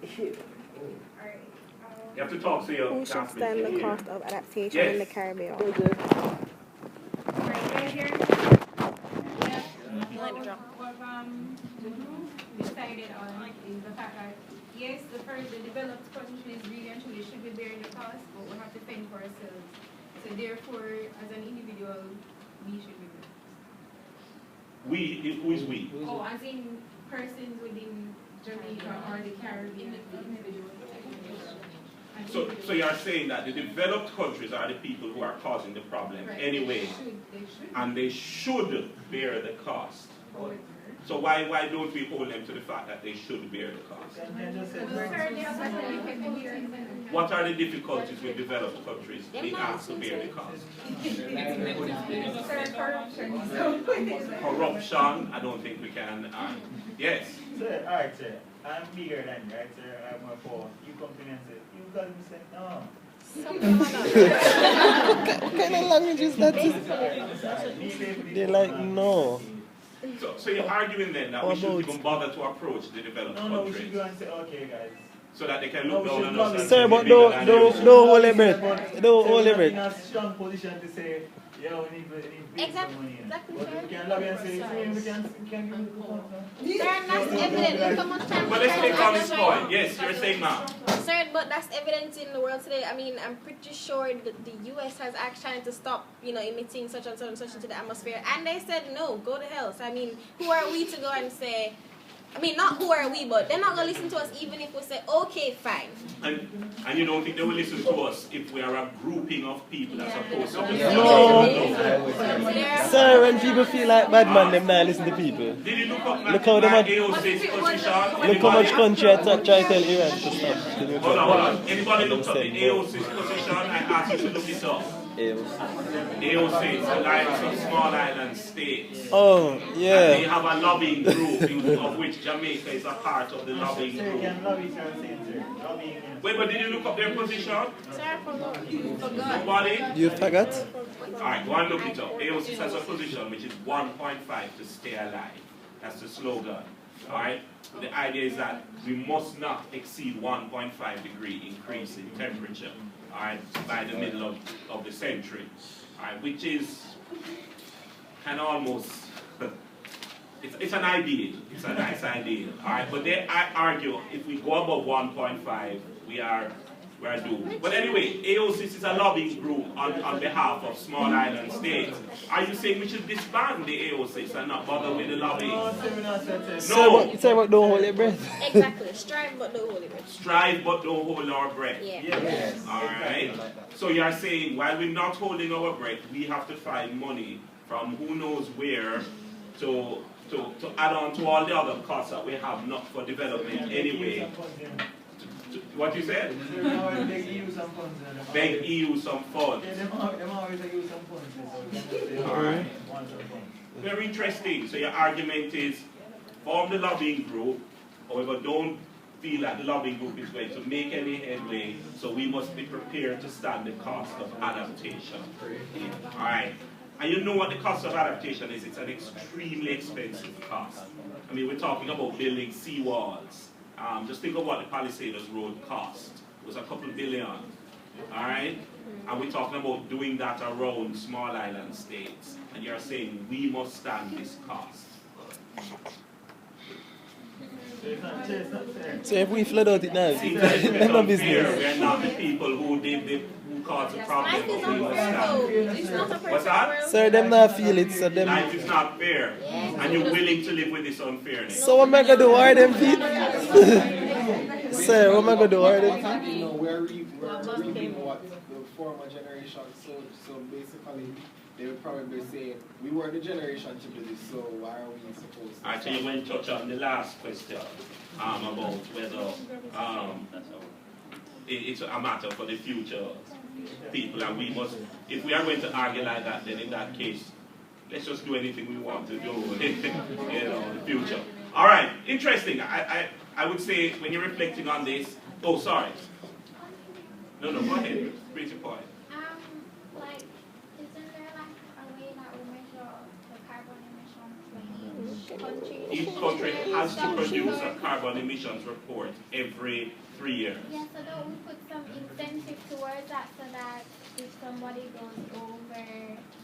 You have to talk to your Who should stand the cost of adaptation in the Caribbean? Right here. What decided on is the fact that yes, the developed countries really and truly should be bearing the cost, but we have to fend for ourselves. So therefore, as an individual, we should be bearing. We? Who is we? Oh, as in persons within Jamaica or the Caribbean, individuals. So you are saying that the developed countries are the people who are causing the problem anyway, and they should bear the cost. So why don't we hold them to the fact that they should bear the cost? What are the difficulties with developed countries being asked to bear the cost? Corruption, I don't think we can. Yes. Sir, alright, sir. I'm bigger than you, right, sir? I'm more poor. You come to me and say, you got me say no. What kind of language is that? They're like, no. So you're arguing then that we shouldn't even bother to approach the developed countries? No, we should go and say, okay, guys. So that they can look down on us. Sir, but don't hold your breath. Don't hold your breath. In a strong position to say, yeah, we need Exactly. money. But we can lobby and say, we can give you Sir, that's evident. Look how much time. But let's take on this point. Yes, you're saying now. Sir, but that's evidence in the world today. I mean, I'm pretty sure that the US has actually trying to stop, emitting such and such and such into the atmosphere. And they said, no, go to hell. So, I mean, who are we to go and say, I mean, not who are we, but they're not going to listen to us even if we say, okay, fine. And you don't think they will listen to us if we are a grouping of people as opposed to... No. Sir, when people feel like bad man, them not listen to people. Did you look up Look how them AOC's position? Look how much country try to tell Iran to stop. Hold on. Anybody looked up the AOC's position? I asked you to look it up. AOC is Alliance of Small Island States. Oh, yeah. And they have a lobbying group of which Jamaica is a part of the lobbying group. Wait, but did you look up their position? Sir, I forgot. Nobody? You forgot? Alright, go and look it up. AOC has a position which is 1.5 to stay alive. That's the slogan. Alright? The idea is that we must not exceed 1.5 degree increase in temperature. Alright, by the middle of the century. Alright, which is kind of almost, it's an ideal. It's a nice ideal. Alright, but they argue if we go above 1.5, we are doomed. But anyway, AOC is a lobbying group on behalf of small island states. Are you saying we should disband the AOC and not bother with the lobbying? No. Say what, don't hold your breath. Exactly. Strive but don't hold your breath. Strive but don't hold our breath. Yeah. Yes. Alright. So you are saying while we're not holding our breath, we have to find money from who knows where to add on to all the other costs that we have not for development anyway. What you said? Beg EU some funds. Beg EU some funds. Yeah, them always use some funds. Alright. Very interesting. So your argument is form the lobbying group, however don't feel that the lobbying group is going to make any headway, so we must be prepared to stand the cost of adaptation. Alright. And you know what the cost of adaptation is? It's an extremely expensive cost. I mean, we're talking about building seawalls. Just think of what the Palisades Road cost. It was a couple billion. Alright? And we're talking about doing that around small island states. And you're saying we must stand this cost. So if we flood out it now, Seems like it's it's no business. We're not the people who caused the problem. Life is But we must unfair stand. though. It's not a What's perfect that? world. Sir, them not feel it, so them... Life is not fair. And you're willing to live with this unfairness. So what am I going to do? Wire them feet? Sir, what am I going to do? Wire them feet? We're reaping what the former generation sowed. So basically, they would probably say, we were the generation to do this, so why are we supposed to? Actually, you went to touch on the last question about whether it's a matter for the future people, and we must, if we are going to argue like that, then in that case, let's just do anything we want to do in the future. All right, interesting. I would say when you're reflecting on this, oh, sorry. No, go ahead. Bring your point. Isn't there a way that we measure the carbon emissions country. Each country has to produce a carbon emissions report every 3 years. Yeah, so don't we put some incentive towards that so that if somebody goes over,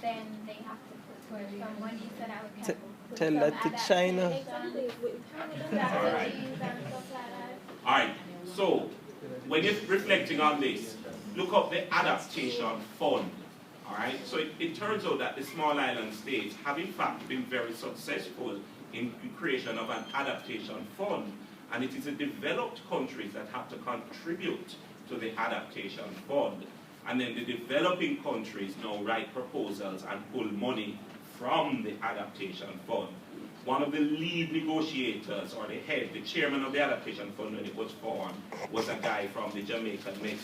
then they have to put some money so that we can put Tell some that to China. adaptation Alright. strategies and stuff like that. Alright, so when you're reflecting on this, look up the adaptation fund. Alright, so it turns out that the small island states have in fact been very successful in creation of an adaptation fund. And it is the developed countries that have to contribute to the adaptation fund. And then the developing countries now write proposals and pull money from the adaptation fund. One of the lead negotiators, or the head, the chairman of the adaptation fund when it was formed, was a guy from the Jamaican Mix